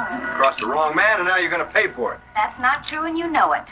Crossed the wrong man, and now you're going to pay for it. That's not true, and you know it.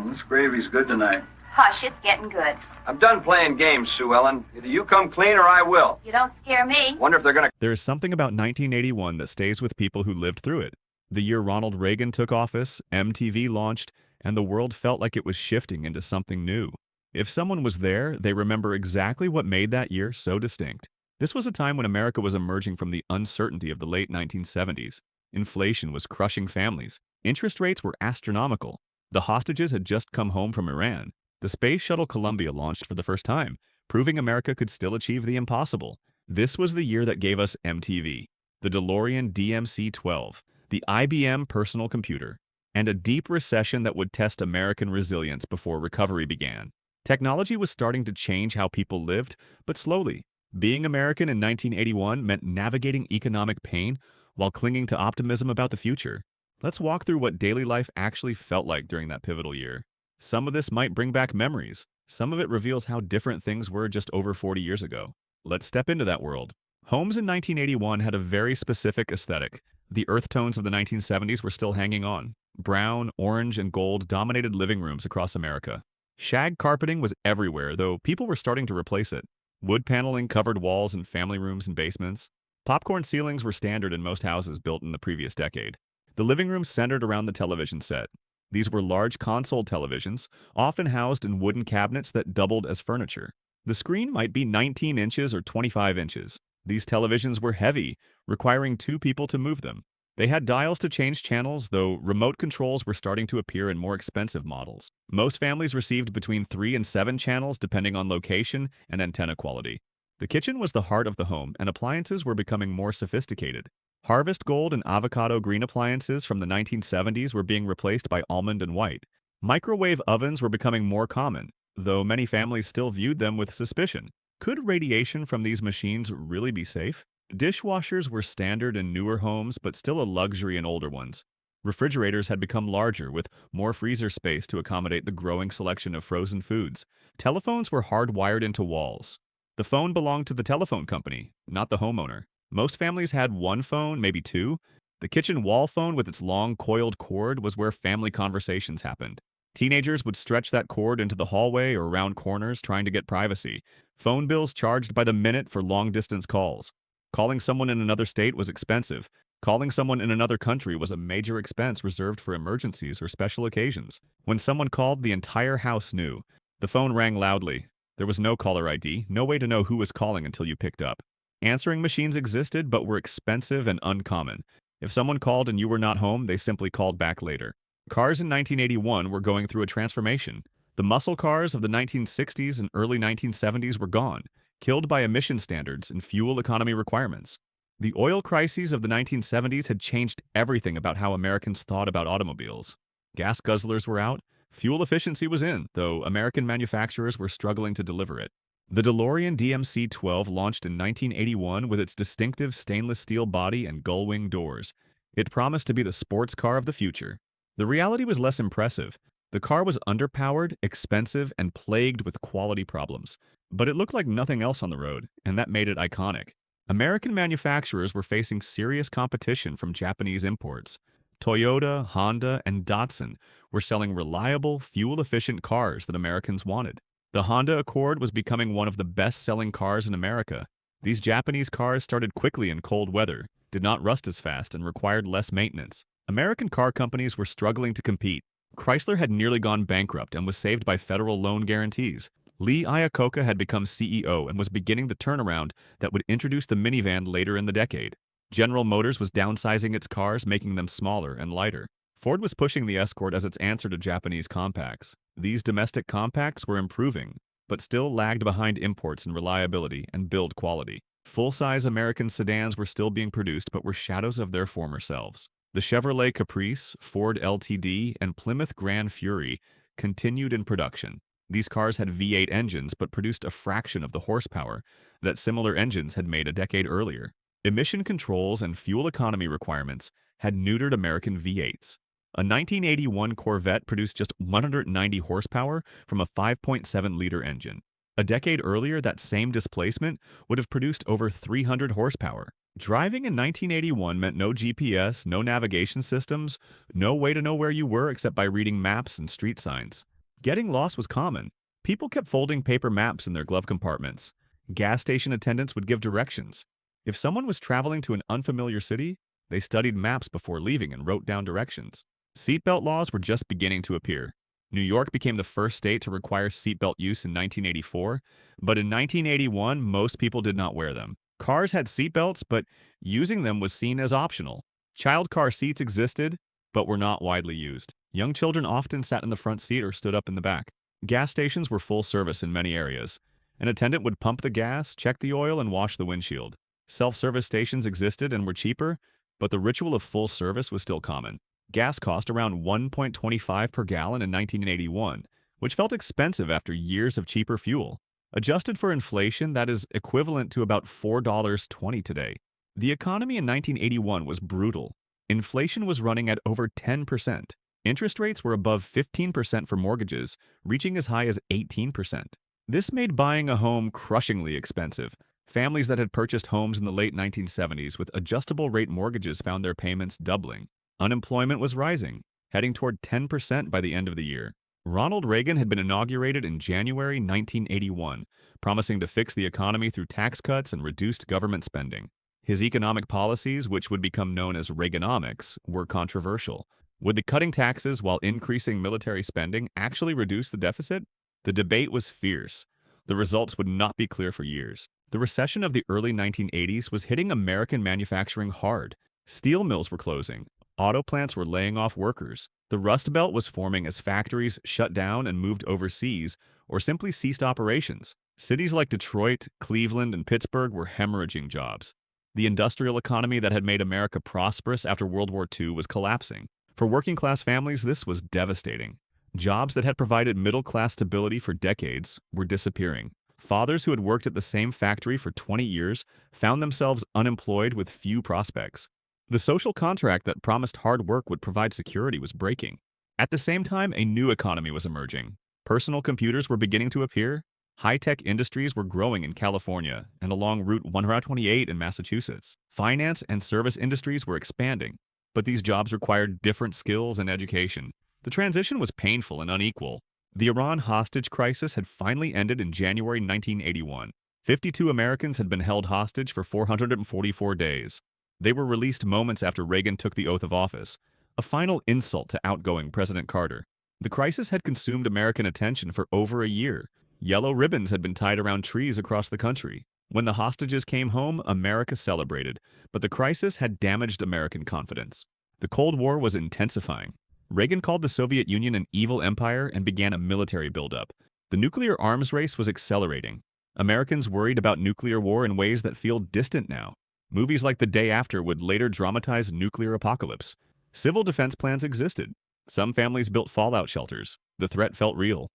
This gravy's good tonight. Hush, it's getting good. I'm done playing games, Sue Ellen. Either you come clean or I will. You don't scare me. Wonder if they're going to... There is something about 1981 that stays with people who lived through it. The year Ronald Reagan took office, MTV launched, and the world felt like it was shifting into something new. If someone was there, they remember exactly what made that year so distinct. This was a time when America was emerging from the uncertainty of the late 1970s. Inflation was crushing families. Interest rates were astronomical. The hostages had just come home from Iran. The Space Shuttle Columbia launched for the first time, proving America could still achieve the impossible. This was the year that gave us MTV, the DeLorean DMC-12, the IBM personal computer, and a deep recession that would test American resilience before recovery began. Technology was starting to change how people lived, but slowly. Being American in 1981 meant navigating economic pain while clinging to optimism about the future. Let's walk through what daily life actually felt like during that pivotal year. Some of this might bring back memories. Some of it reveals how different things were just over 40 years ago. Let's step into that world. Homes in 1981 had a very specific aesthetic. The earth tones of the 1970s were still hanging on. Brown, orange, and gold dominated living rooms across America. Shag carpeting was everywhere, though people were starting to replace it. Wood paneling covered walls in family rooms and basements. Popcorn ceilings were standard in most houses built in the previous decade. The living room centered around the television set. These were large console televisions, often housed in wooden cabinets that doubled as furniture. The screen might be 19 inches or 25 inches. These televisions were heavy, requiring 2 people to move them. They had dials to change channels, though remote controls were starting to appear in more expensive models. Most families received between 3 and 7 channels depending on location and antenna quality. The kitchen was the heart of the home, and appliances were becoming more sophisticated. Harvest Gold and Avocado Green appliances from the 1970s were being replaced by almond and white. Microwave ovens were becoming more common, though many families still viewed them with suspicion. Could radiation from these machines really be safe? Dishwashers were standard in newer homes, but still a luxury in older ones. Refrigerators had become larger, with more freezer space to accommodate the growing selection of frozen foods. Telephones were hardwired into walls. The phone belonged to the telephone company, not the homeowner. Most families had one phone, maybe 2. The kitchen wall phone with its long coiled cord was where family conversations happened. Teenagers would stretch that cord into the hallway or around corners trying to get privacy. Phone bills charged by the minute for long-distance calls. Calling someone in another state was expensive. Calling someone in another country was a major expense reserved for emergencies or special occasions. When someone called, the entire house knew. The phone rang loudly. There was no caller ID, no way to know who was calling until you picked up. Answering machines existed, but were expensive and uncommon. If someone called and you were not home, they simply called back later. Cars in 1981 were going through a transformation. The muscle cars of the 1960s and early 1970s were gone, killed by emission standards and fuel economy requirements. The oil crises of the 1970s had changed everything about how Americans thought about automobiles. Gas guzzlers were out, fuel efficiency was in, though American manufacturers were struggling to deliver it. The DeLorean DMC-12 launched in 1981 with its distinctive stainless steel body and gull-wing doors. It promised to be the sports car of the future. The reality was less impressive. The car was underpowered, expensive, and plagued with quality problems. But it looked like nothing else on the road, and that made it iconic. American manufacturers were facing serious competition from Japanese imports. Toyota, Honda, and Datsun were selling reliable, fuel-efficient cars that Americans wanted. The Honda Accord was becoming one of the best-selling cars in America. These Japanese cars started quickly in cold weather, did not rust as fast, and required less maintenance. American car companies were struggling to compete. Chrysler had nearly gone bankrupt and was saved by federal loan guarantees. Lee Iacocca had become CEO and was beginning the turnaround that would introduce the minivan later in the decade. General Motors was downsizing its cars, making them smaller and lighter. Ford was pushing the Escort as its answer to Japanese compacts. These domestic compacts were improving, but still lagged behind imports in reliability and build quality. Full-size American sedans were still being produced but were shadows of their former selves. The Chevrolet Caprice, Ford LTD, and Plymouth Grand Fury continued in production. These cars had V8 engines but produced a fraction of the horsepower that similar engines had made a decade earlier. Emission controls and fuel economy requirements had neutered American V8s. A 1981 Corvette produced just 190 horsepower from a 5.7-liter engine. A decade earlier, that same displacement would have produced over 300 horsepower. Driving in 1981 meant no GPS, no navigation systems, no way to know where you were except by reading maps and street signs. Getting lost was common. People kept folding paper maps in their glove compartments. Gas station attendants would give directions. If someone was traveling to an unfamiliar city, they studied maps before leaving and wrote down directions. Seatbelt laws were just beginning to appear. New York became the first state to require seatbelt use in 1984, but in 1981, most people did not wear them. Cars had seatbelts, but using them was seen as optional. Child car seats existed, but were not widely used. Young children often sat in the front seat or stood up in the back. Gas stations were full service in many areas. An attendant would pump the gas, check the oil, and wash the windshield. Self-service stations existed and were cheaper, but the ritual of full service was still common. Gas cost around 1.25 per gallon in 1981, which felt expensive after years of cheaper fuel. Adjusted for inflation, that is equivalent to about $4.20 today. The economy in 1981 was brutal. Inflation was running at over 10%. Interest rates were above 15% for mortgages, reaching as high as 18%. This made buying a home crushingly expensive. Families that had purchased homes in the late 1970s with adjustable rate mortgages found their payments doubling. Unemployment was rising, heading toward 10% by the end of the year. Ronald Reagan had been inaugurated in January 1981, promising to fix the economy through tax cuts and reduced government spending. His economic policies, which would become known as Reaganomics, were controversial. Would the cutting taxes while increasing military spending actually reduce the deficit? The debate was fierce. The results would not be clear for years. The recession of the early 1980s was hitting American manufacturing hard. Steel mills were closing. Auto plants were laying off workers. The Rust Belt was forming as factories shut down and moved overseas or simply ceased operations. Cities like Detroit, Cleveland, and Pittsburgh were hemorrhaging jobs. The industrial economy that had made America prosperous after World War II was collapsing. For working-class families, this was devastating. Jobs that had provided middle-class stability for decades were disappearing. Fathers who had worked at the same factory for 20 years found themselves unemployed with few prospects. The social contract that promised hard work would provide security was breaking. At the same time, a new economy was emerging. Personal computers were beginning to appear. High-tech industries were growing in California and along Route 128 in Massachusetts. Finance and service industries were expanding, but these jobs required different skills and education. The transition was painful and unequal. The Iran hostage crisis had finally ended in January 1981. 52 Americans had been held hostage for 444 days. They were released moments after Reagan took the oath of office, a final insult to outgoing President Carter. The crisis had consumed American attention for over a year. Yellow ribbons had been tied around trees across the country. When the hostages came home, America celebrated, but the crisis had damaged American confidence. The Cold War was intensifying. Reagan called the Soviet Union an evil empire and began a military buildup. The nuclear arms race was accelerating. Americans worried about nuclear war in ways that feel distant now. Movies like The Day After would later dramatize nuclear apocalypse. Civil defense plans existed. Some families built fallout shelters. The threat felt real.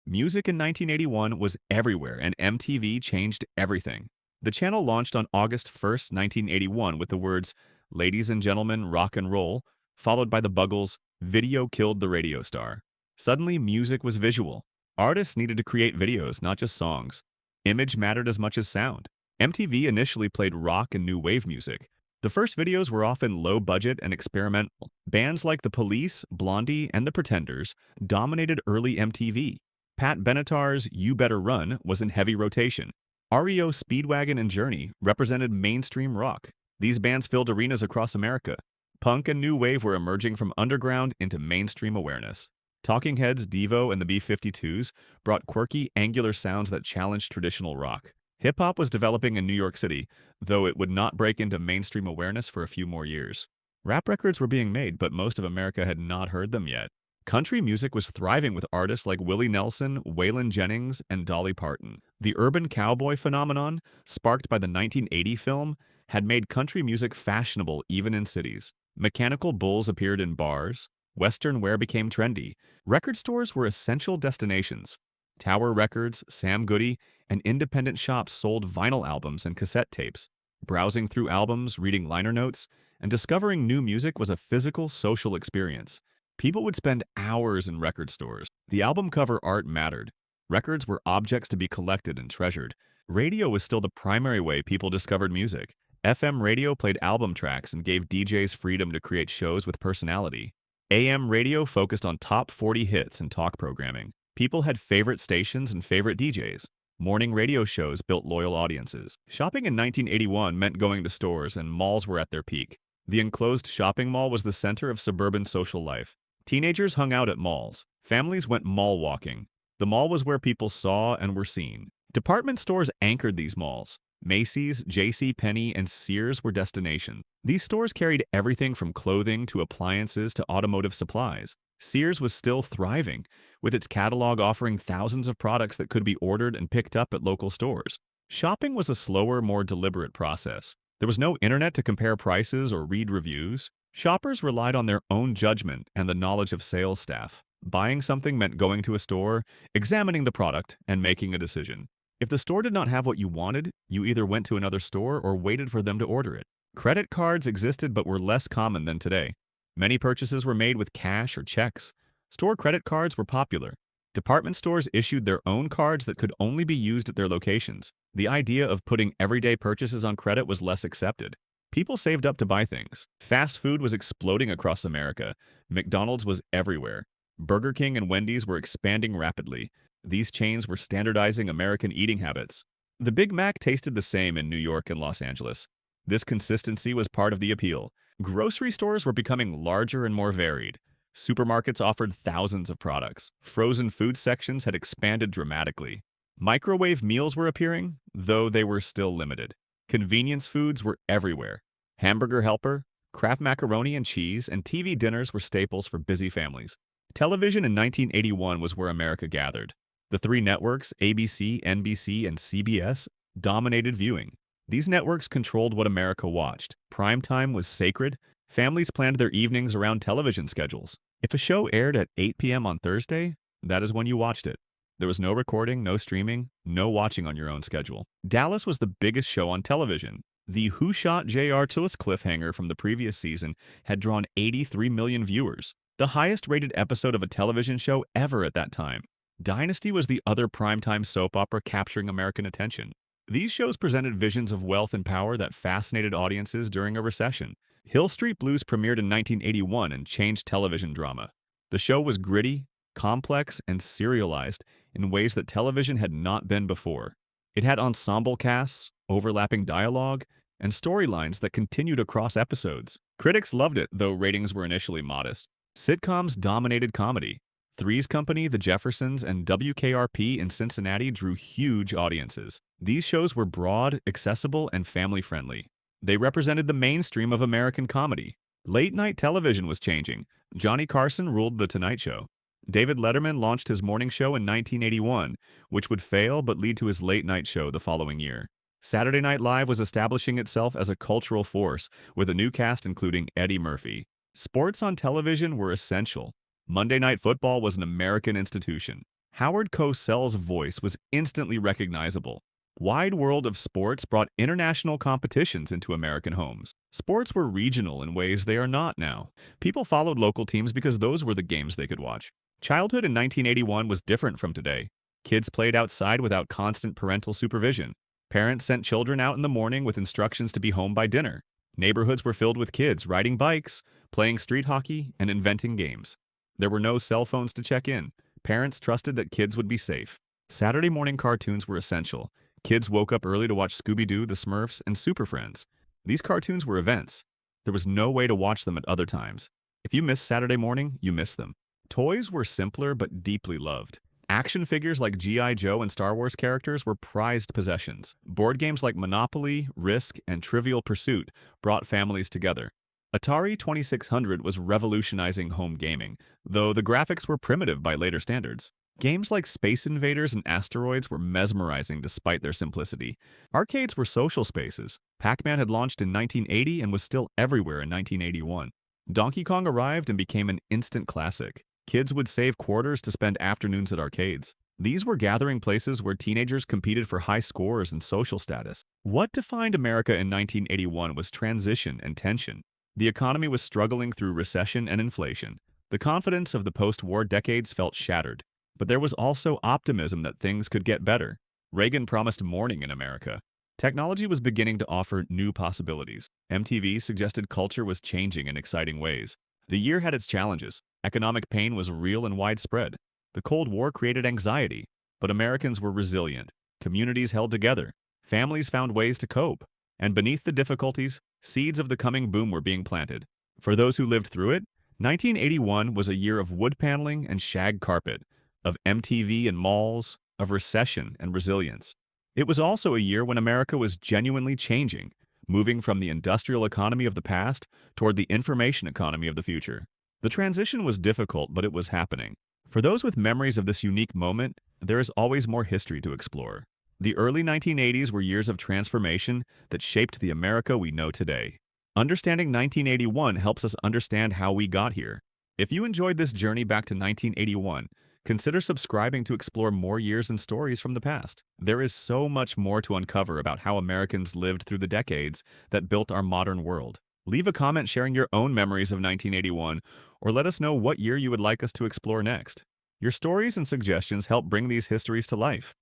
Music in 1981 was everywhere, and MTV changed everything. The channel launched on August 1, 1981 with the words, "Ladies and gentlemen, rock and roll," followed by the Buggles' "Video killed the radio star." Suddenly, music was visual. Artists needed to create videos, not just songs. Image mattered as much as sound. MTV initially played rock and new wave music. The first videos were often low-budget and experimental. Bands like The Police, Blondie, and The Pretenders dominated early MTV. Pat Benatar's "You Better Run" was in heavy rotation. REO Speedwagon and Journey represented mainstream rock. These bands filled arenas across America. Punk and new wave were emerging from underground into mainstream awareness. Talking Heads, Devo, and the B-52s brought quirky, angular sounds that challenged traditional rock. Hip-hop was developing in New York City, though it would not break into mainstream awareness for a few more years. Rap records were being made, but most of America had not heard them yet. Country music was thriving with artists like Willie Nelson, Waylon Jennings, and Dolly Parton. The urban cowboy phenomenon, sparked by the 1980 film, had made country music fashionable even in cities. Mechanical bulls appeared in bars. Western wear became trendy. Record stores were essential destinations. Tower Records, Sam Goody, and independent shops sold vinyl albums and cassette tapes. Browsing through albums, reading liner notes, and discovering new music was a physical, social experience. People would spend hours in record stores. The album cover art mattered. Records were objects to be collected and treasured. Radio was still the primary way people discovered music. FM radio played album tracks and gave DJs freedom to create shows with personality. AM radio focused on top 40 hits and talk programming. People had favorite stations and favorite DJs. Morning radio shows built loyal audiences. Shopping in 1981 meant going to stores, and malls were at their peak. The enclosed shopping mall was the center of suburban social life. Teenagers hung out at malls. Families went mall walking. The mall was where people saw and were seen. Department stores anchored these malls. Macy's, J.C. Penney, and Sears were destinations. These stores carried everything from clothing to appliances to automotive supplies. Sears was still thriving, with its catalog offering thousands of products that could be ordered and picked up at local stores. Shopping was a slower, more deliberate process. There was no internet to compare prices or read reviews. Shoppers relied on their own judgment and the knowledge of sales staff. Buying something meant going to a store, examining the product, and making a decision. If the store did not have what you wanted, you either went to another store or waited for them to order it. Credit cards existed but were less common than today. Many purchases were made with cash or checks. Store credit cards were popular. Department stores issued their own cards that could only be used at their locations. The idea of putting everyday purchases on credit was less accepted. People saved up to buy things. Fast food was exploding across America. McDonald's was everywhere. Burger King and Wendy's were expanding rapidly. These chains were standardizing American eating habits. The Big Mac tasted the same in New York and Los Angeles. This consistency was part of the appeal. Grocery stores were becoming larger and more varied. Supermarkets offered thousands of products. Frozen food sections had expanded dramatically. Microwave meals were appearing, though they were still limited. Convenience foods were everywhere. Hamburger Helper, Kraft macaroni and cheese, and TV dinners were staples for busy families. Television in 1981 was where America gathered. The three networks, ABC, NBC, and CBS, dominated viewing. These networks controlled what America watched. Primetime was sacred. Families planned their evenings around television schedules. If a show aired at 8 p.m. on Thursday, that is when you watched it. There was no recording, no streaming, no watching on your own schedule. Dallas was the biggest show on television. The Who Shot J.R. Tillis cliffhanger from the previous season had drawn 83 million viewers, the highest-rated episode of a television show ever at that time. Dynasty was the other primetime soap opera capturing American attention. These shows presented visions of wealth and power that fascinated audiences during a recession. Hill Street Blues premiered in 1981 and changed television drama. The show was gritty, complex, and serialized in ways that television had not been before. It had ensemble casts, overlapping dialogue, and storylines that continued across episodes. Critics loved it, though ratings were initially modest. Sitcoms dominated comedy. Three's Company, The Jeffersons, and WKRP in Cincinnati drew huge audiences. These shows were broad, accessible, and family-friendly. They represented the mainstream of American comedy. Late-night television was changing. Johnny Carson ruled The Tonight Show. David Letterman launched his morning show in 1981, which would fail but lead to his late-night show the following year. Saturday Night Live was establishing itself as a cultural force, with a new cast including Eddie Murphy. Sports on television were essential. Monday Night Football was an American institution. Howard Cosell's voice was instantly recognizable. Wide World of Sports brought international competitions into American homes. Sports were regional in ways they are not now. People followed local teams because those were the games they could watch. Childhood in 1981 was different from today. Kids played outside without constant parental supervision. Parents sent children out in the morning with instructions to be home by dinner. Neighborhoods were filled with kids riding bikes, playing street hockey, and inventing games. There were no cell phones to check in. Parents trusted that kids would be safe. Saturday morning cartoons were essential. Kids woke up early to watch Scooby-Doo, The Smurfs, and Super Friends. These cartoons were events. There was no way to watch them at other times. If you missed Saturday morning, you missed them. Toys were simpler but deeply loved. Action figures like G.I. Joe and Star Wars characters were prized possessions. Board games like Monopoly, Risk, and Trivial Pursuit brought families together. Atari 2600 was revolutionizing home gaming, though the graphics were primitive by later standards. Games like Space Invaders and Asteroids were mesmerizing despite their simplicity. Arcades were social spaces. Pac-Man had launched in 1980 and was still everywhere in 1981. Donkey Kong arrived and became an instant classic. Kids would save quarters to spend afternoons at arcades. These were gathering places where teenagers competed for high scores and social status. What defined America in 1981 was transition and tension. The economy was struggling through recession and inflation. The confidence of the post-war decades felt shattered. But there was also optimism that things could get better. Reagan promised morning in America. Technology was beginning to offer new possibilities. MTV suggested culture was changing in exciting ways. The year had its challenges. Economic pain was real and widespread. The Cold War created anxiety, but Americans were resilient. Communities held together. Families found ways to cope. And beneath the difficulties, seeds of the coming boom were being planted. For those who lived through it, 1981 was a year of wood paneling and shag carpet, of MTV and malls, of recession and resilience. It was also a year when America was genuinely changing, moving from the industrial economy of the past toward the information economy of the future. The transition was difficult, but it was happening. For those with memories of this unique moment, there is always more history to explore. The early 1980s were years of transformation that shaped the America we know today. Understanding 1981 helps us understand how we got here. If you enjoyed this journey back to 1981, consider subscribing to explore more years and stories from the past. There is so much more to uncover about how Americans lived through the decades that built our modern world. Leave a comment sharing your own memories of 1981, or let us know what year you would like us to explore next. Your stories and suggestions help bring these histories to life.